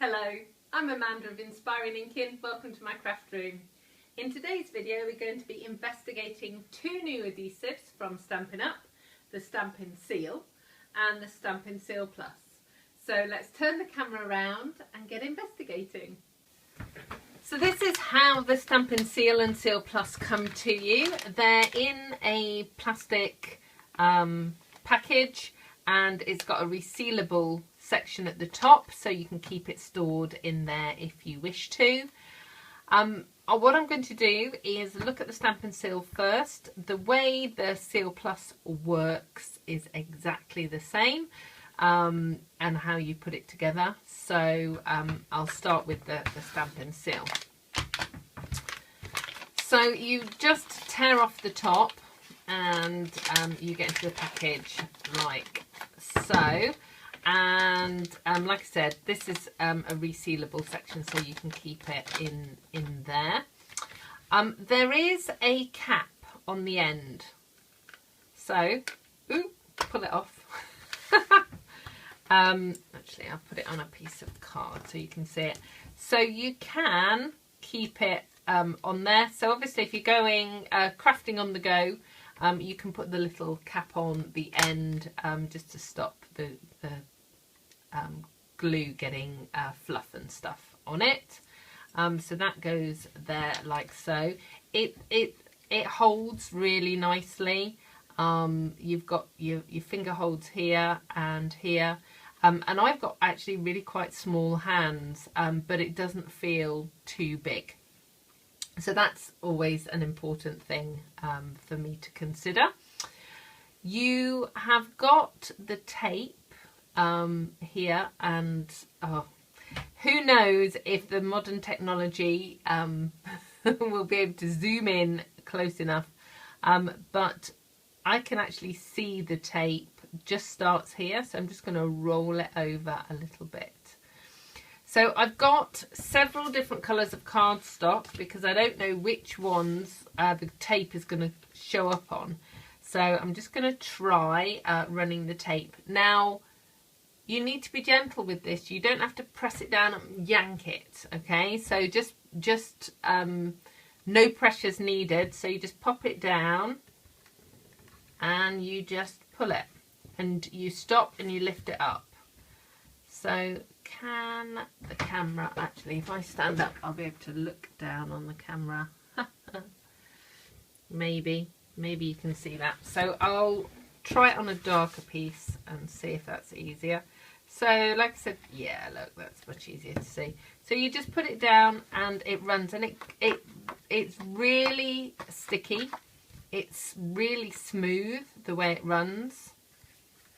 Hello, I'm Amanda of Inspiring Inkin. Welcome to my craft room. In today's video we're going to be investigating two new adhesives from Stampin' Up, the Stampin' Seal and the Stampin' Seal Plus. So let's turn the camera around and get investigating. So this is how the Stampin' Seal and Seal Plus come to you. They're in a plastic package and it's got a resealable section at the top so you can keep it stored in there if you wish to. What I'm going to do is look at the Stampin' Seal first. The way the Seal Plus works is exactly the same, and how you put it together. So I'll start with the Stampin' Seal. So you just tear off the top and you get into the package like so. And like I said, this is a resealable section so you can keep it in there. There is a cap on the end, so pull it off. Actually I'll put it on a piece of card so you can see it. So you can keep it on there. So obviously if you're going crafting on the go, you can put the little cap on the end just to stop the glue getting fluff and stuff on it. So that goes there like so. It holds really nicely. You've got your finger holds here and here, and I've got actually really quite small hands, but it doesn't feel too big. So that's always an important thing for me to consider. You have got the tape here, and who knows if the modern technology will be able to zoom in close enough, but I can actually see the tape just starts here, so I'm just going to roll it over a little bit. So I've got several different colours of cardstock because I don't know which ones the tape is going to show up on. So I'm just going to try running the tape. Now, you need to be gentle with this. You don't have to press it down and yank it, okay? So just no pressure's needed. So you just pop it down and you just pull it. And you stop and you lift it up. So can the camera, actually, if I stand up, I'll be able to look down on the camera. Maybe you can see that. So I'll try it on a darker piece and see if that's easier. So like I said, yeah, look, that's much easier to see. So you just put it down and it runs, and it's really sticky. It's really smooth the way it runs.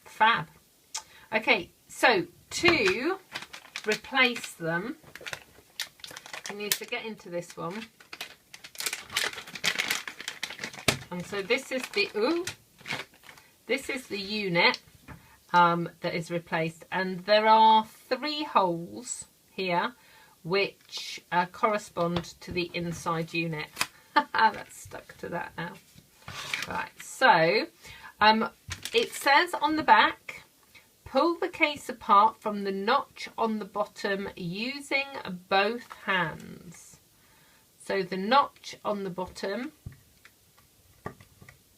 Fab. Okay, so to replace them, I need to get into this one. And so this is the unit that is replaced, and there are 3 holes here which correspond to the inside unit. That's stuck to that now. Right, so it says on the back, pull the case apart from the notch on the bottom using both hands. So the notch on the bottom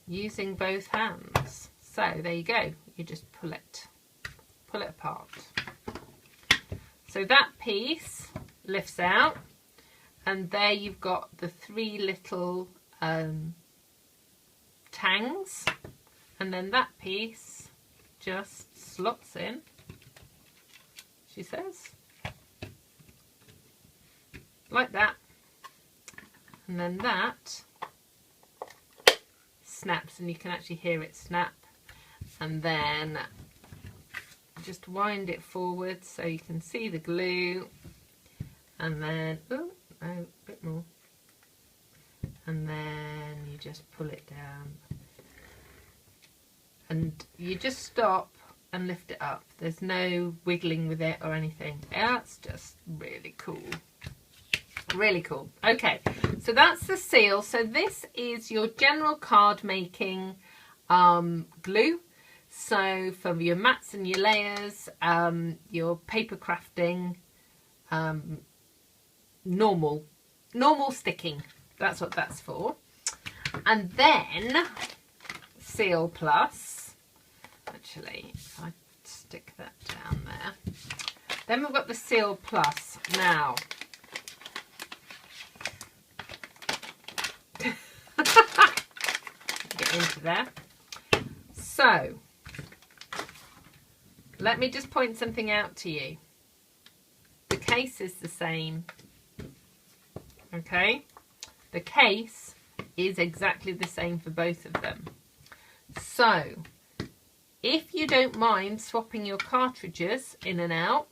using both hands. So there you go. You just pull it apart. So that piece lifts out, and there you've got the 3 little tangs, and then that piece just slots in, she says, like that, and then that snaps, and you can actually hear it snap. And then just wind it forward so you can see the glue, and then a bit more, and then you just pull it down, and you just stop and lift it up. There's no wiggling with it or anything. That's just really cool. Really cool. Okay, so that's the seal. So this is your general card making glue. So for your mats and your layers, your paper crafting, normal sticking. That's what that's for. And then Seal Plus. Actually, if I stick that down there. Then we've got the Seal Plus. Now, get into there. So, let me just point something out to you. The case is the same. Okay? The case is exactly the same for both of them. So, if you don't mind swapping your cartridges in and out,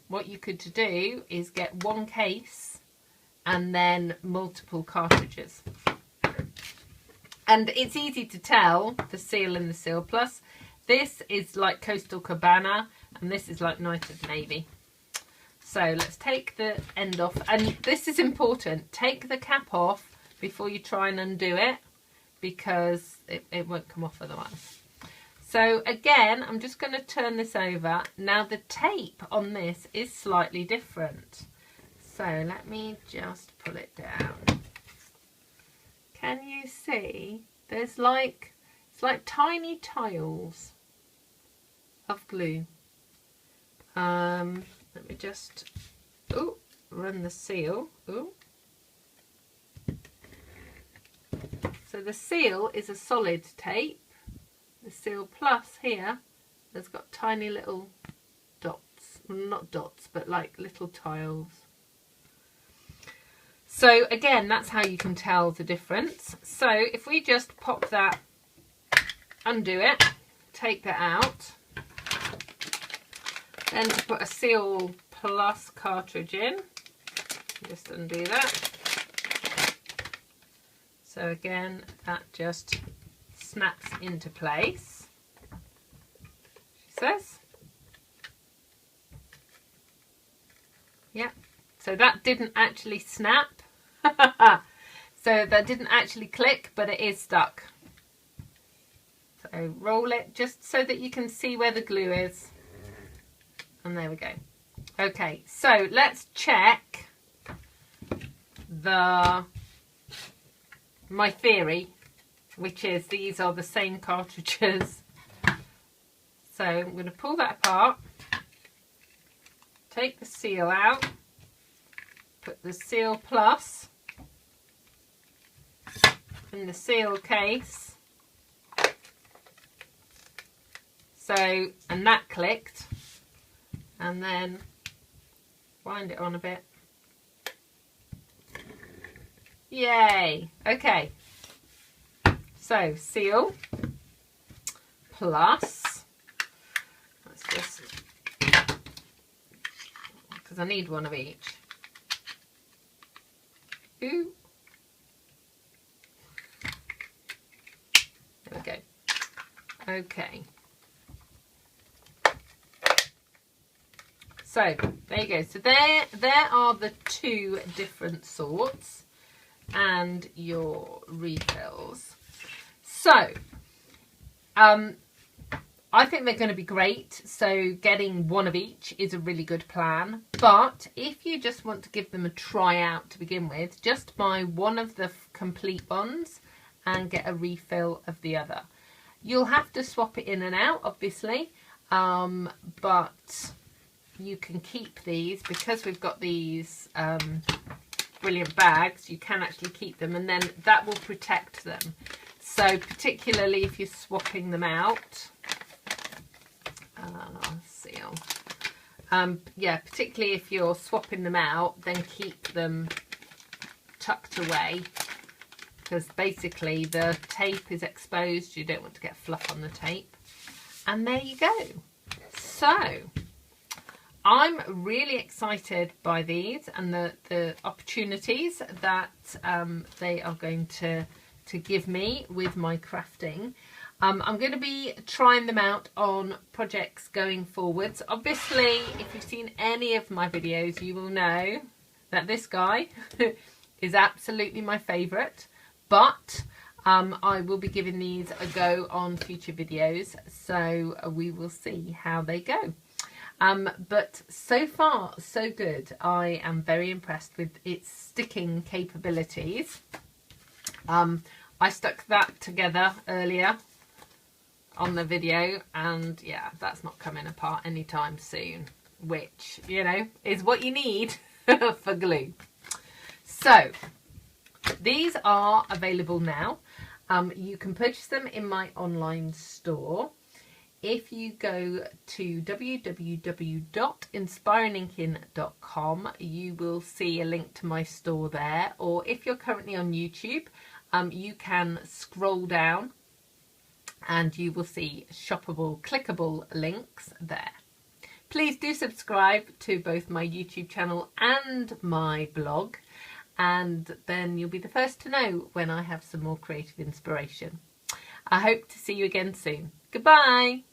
what you could do is get one case and then multiple cartridges. And it's easy to tell the Seal and the Seal Plus. This is like Coastal Cabana and this is like Night of Navy. So let's take the end off, and this is important. Take the cap off before you try and undo it, because it won't come off otherwise. So again, I'm just going to turn this over. Now the tape on this is slightly different. So let me just pull it down. Can you see? There's like, it's like tiny tiles of glue. Let me just, run the seal. So the Seal is a solid tape. The Seal Plus here has got tiny little dots. Well, not dots, but like little tiles. So again, that's how you can tell the difference. So if we just pop that, undo it, take that out. Then to put a Seal Plus cartridge in, just undo that. So again, that just snaps into place, she says. Yeah, so that didn't actually snap. So that didn't actually click, but it is stuck. So roll it just so that you can see where the glue is. And there we go. Okay, so let's check my theory, which is these are the same cartridges. So I'm going to pull that apart, take the seal out, put the Seal Plus in the seal case. So, and that clicked. And then wind it on a bit. Yay! Okay. So, Seal Plus. Let's just, because I need one of each. Ooh. There we go. Okay. So there you go. So there are the two different sorts and your refills. So I think they're going to be great. So getting one of each is a really good plan. But if you just want to give them a try out to begin with, just buy one of the complete ones and get a refill of the other. You'll have to swap it in and out, obviously, but you can keep these because we've got these brilliant bags. You can actually keep them, and then that will protect them. So particularly if you're swapping them out, Seal. Yeah, particularly if you're swapping them out, then keep them tucked away, because basically the tape is exposed. You don't want to get fluff on the tape. And there you go. So I'm really excited by these and the opportunities that they are going to give me with my crafting. I'm going to be trying them out on projects going forwards. Obviously, if you've seen any of my videos, you will know that this guy is absolutely my favourite. But I will be giving these a go on future videos, so we will see how they go. But so far, so good. I am very impressed with its sticking capabilities. I stuck that together earlier on the video, and yeah, that's not coming apart anytime soon, which, you know, is what you need for glue. So these are available now. You can purchase them in my online store. If you go to www.inspiringinkin.com, you will see a link to my store there. Or if you're currently on YouTube, you can scroll down and you will see shoppable, clickable links there. Please do subscribe to both my YouTube channel and my blog, and then you'll be the first to know when I have some more creative inspiration. I hope to see you again soon. Goodbye.